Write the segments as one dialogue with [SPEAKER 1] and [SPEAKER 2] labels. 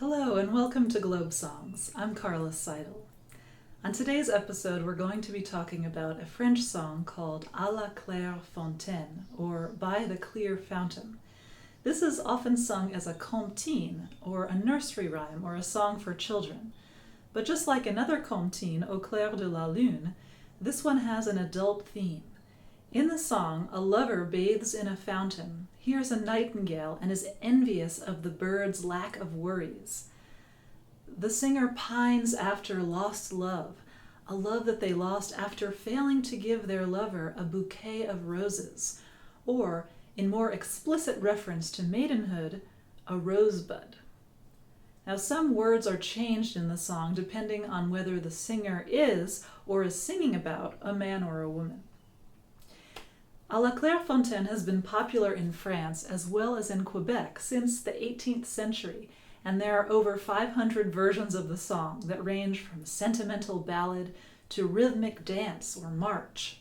[SPEAKER 1] Hello and welcome to GlobeSongs. I'm Carla Seidel. On today's episode, we're going to be talking about a French song called À la claire Fontaine, or By the Clear Fountain. This is often sung as a comptine, or a nursery rhyme, or a song for children. But just like another comptine, Au clair de la lune, this one has an adult theme. In the song, a lover bathes in a fountain, hears a nightingale, and is envious of the bird's lack of worries. The singer pines after lost love, a love that they lost after failing to give their lover a bouquet of roses, or, in more explicit reference to maidenhood, a rosebud. Now, some words are changed in the song depending on whether the singer is or is singing about a man or a woman. À la claire Fontaine has been popular in France as well as in Quebec since the 18th century, and there are over 500 versions of the song that range from sentimental ballad to rhythmic dance or march.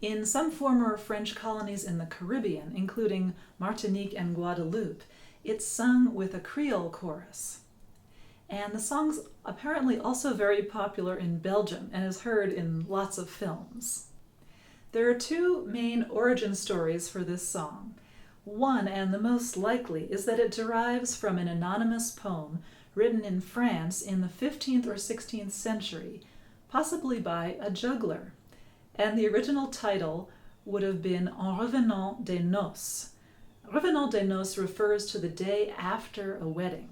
[SPEAKER 1] In some former French colonies in the Caribbean, including Martinique and Guadeloupe, it's sung with a Creole chorus. And the song's apparently also very popular in Belgium and is heard in lots of films. There are two main origin stories for this song. One, and the most likely, is that it derives from an anonymous poem written in France in the 15th or 16th century, possibly by a juggler. And the original title would have been En revenant des noces. Revenant des noces refers to the day after a wedding.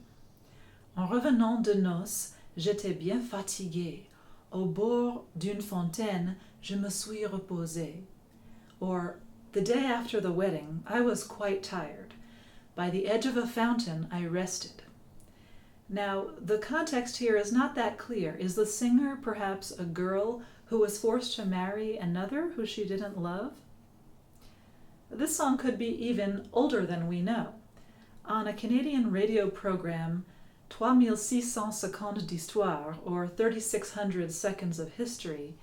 [SPEAKER 1] En revenant des noces, j'étais bien fatigué. Au bord d'une fontaine, je me suis reposé. Or, the day after the wedding, I was quite tired. By the edge of a fountain, I rested. Now, the context here is not that clear. Is the singer perhaps a girl who was forced to marry another who she didn't love? This song could be even older than we know. On a Canadian radio program, 3600 secondes d'histoire, or 3600 seconds of history,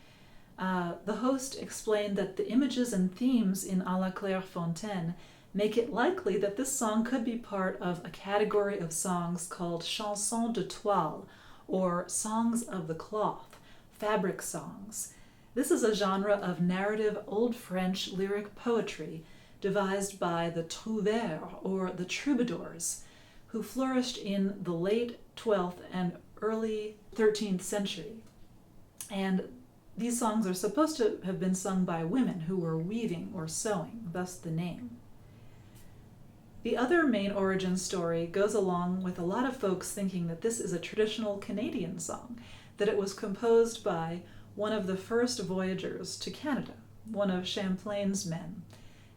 [SPEAKER 1] the host explained that the images and themes in À la claire Fontaine make it likely that this song could be part of a category of songs called chansons de toile, or songs of the cloth, fabric songs. This is a genre of narrative Old French lyric poetry devised by the trouvères, or the troubadours, who flourished in the late 12th and early 13th century. And these songs are supposed to have been sung by women who were weaving or sewing, thus the name. The other main origin story goes along with a lot of folks thinking that this is a traditional Canadian song, that it was composed by one of the first voyagers to Canada, one of Champlain's men.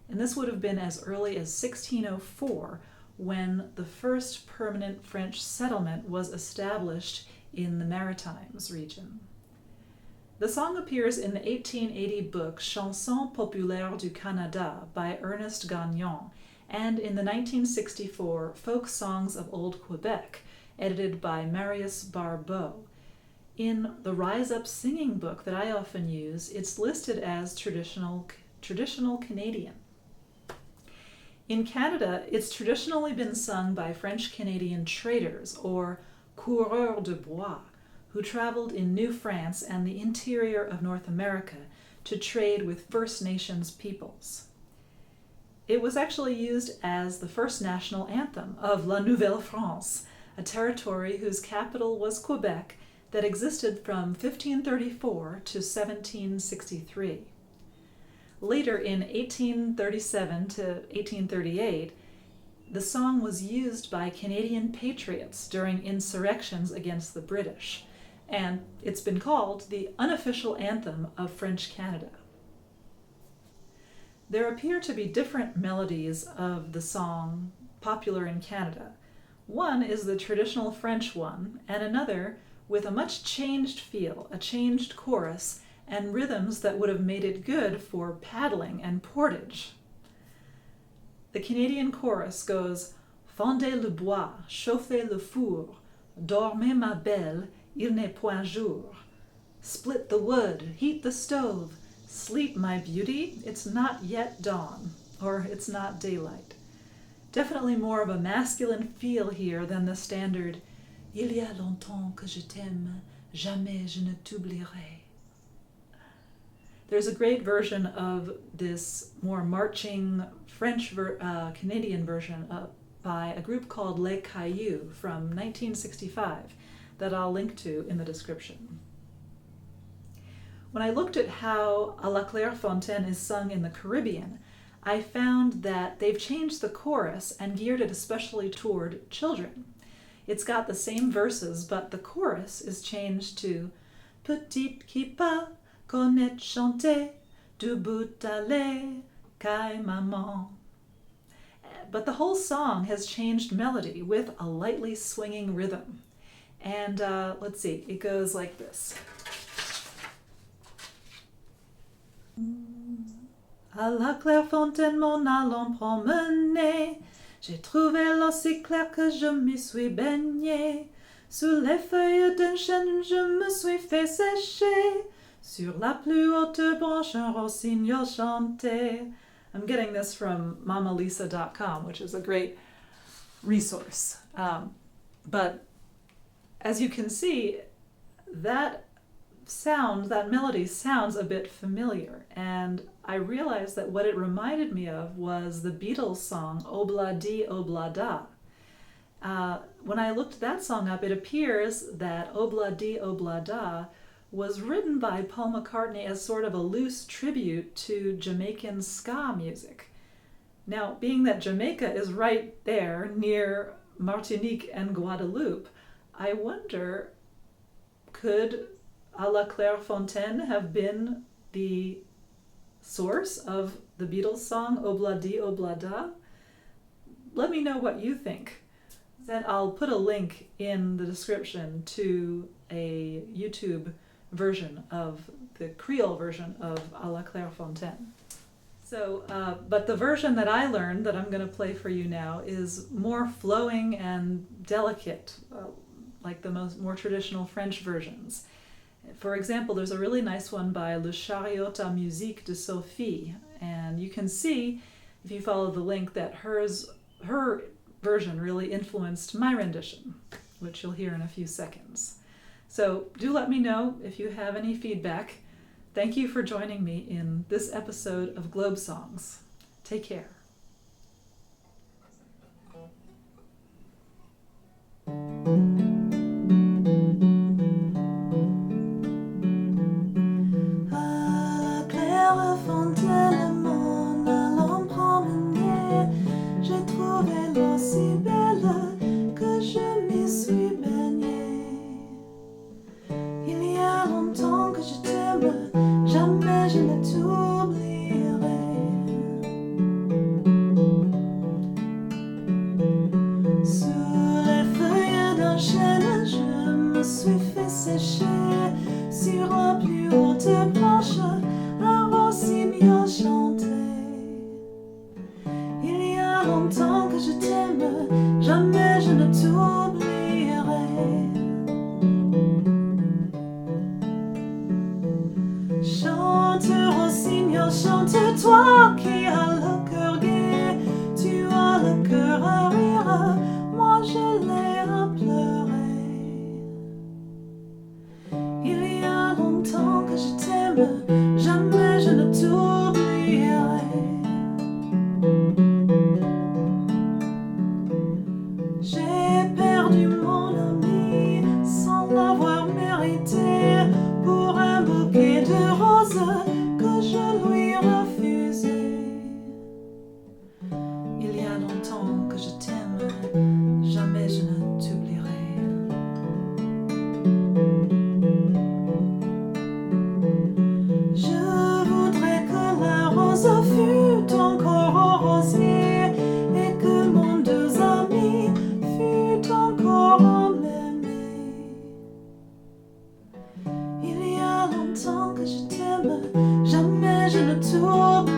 [SPEAKER 1] And this would have been as early as 1604, when the first permanent French settlement was established in the Maritimes region. The song appears in the 1880 book Chansons populaires du Canada by Ernest Gagnon, and in the 1964 Folk Songs of Old Quebec, edited by Marius Barbeau. In the Rise Up Singing book that I often use, it's listed as traditional Canadian. In Canada, it's traditionally been sung by French-Canadian traders, or coureurs de bois, who traveled in New France and the interior of North America to trade with First Nations peoples. It was actually used as the first national anthem of La Nouvelle-France, a territory whose capital was Quebec that existed from 1534 to 1763. Later, in 1837 to 1838, the song was used by Canadian patriots during insurrections against the British, and it's been called the unofficial anthem of French Canada. There appear to be different melodies of the song popular in Canada. One is the traditional French one, and another with a much changed feel, a changed chorus, and rhythms that would have made it good for paddling and portage. The Canadian chorus goes, Fendez le bois, chauffez le four, dormez ma belle, il n'est point jour. Split the wood, heat the stove, sleep my beauty, it's not yet dawn, or it's not daylight. Definitely more of a masculine feel here than the standard Il y a longtemps que je t'aime, jamais je ne t'oublierai. There's a great version of this more marching French Canadian version by a group called Les Cailloux from 1965 that I'll link to in the description. When I looked at how À la Claire Fontaine is sung in the Caribbean, I found that they've changed the chorus and geared it especially toward children. It's got the same verses, but the chorus is changed to Petite qui pas connaît chanter, du bout d'aller, caille maman. But the whole song has changed melody with a lightly swinging rhythm. And let's see, it goes like this. À la claire fontaine m'en allant promener, j'ai trouvé l'eau si claire que je m'y suis baignée. Sous les feuilles d'un chêne je me suis fait sécher. Sur la plus haute branche un rossignol chantait. I'm getting this from mamalisa.com, which is a great resource. But as you can see, that melody sounds a bit familiar, and I realized that what it reminded me of was the Beatles song Obla Di Obla Da. When I looked that song up, it appears that Obla Di Obla Da was written by Paul McCartney as sort of a loose tribute to Jamaican ska music. Now, being that Jamaica is right there near Martinique and Guadeloupe, I wonder, could À la Claire Fontaine have been the source of the Beatles song Obla Di Obla Da? Let me know what you think. Then I'll put a link in the description to a YouTube version of the Creole version of À la Claire Fontaine. So, but the version that I learned that I'm going to play for you now is more flowing and delicate, like the more traditional French versions. For example, there's a really nice one by Le Chariot à Musique de Sophie, and you can see, if you follow the link, that her version really influenced my rendition, which you'll hear in a few seconds. So do let me know if you have any feedback. Thank you for joining me in this episode of GlobeSongs. Take care.
[SPEAKER 2] Si belle que je m'y suis baignée. Il y a longtemps que je t'aime, jamais je ne t'oublierai. Sous les feuilles d'un chêne, je me suis fait sécher. Sur la plus haute branche, un rossignol chantait. Il y a longtemps que je t'aime, jamais je ne t'oublierai. Chante, rossignol, chante, toi qui as le cœur gai. Tu as le cœur à rire, moi je l'ai à pleurer. Il y a longtemps que je t'aime, jamais je ne t'oublierai. J'ai perdu mon ami sans l'avoir mérité pour un bouquet de roses que je lui refusais. Il y a longtemps que je t'aime, jamais je ne t'oublierai. Je voudrais que la rose fût encore au rosier et que mon deux amis fût encore emblêmé. Il y a longtemps que je t'aime, jamais je ne t'oublie.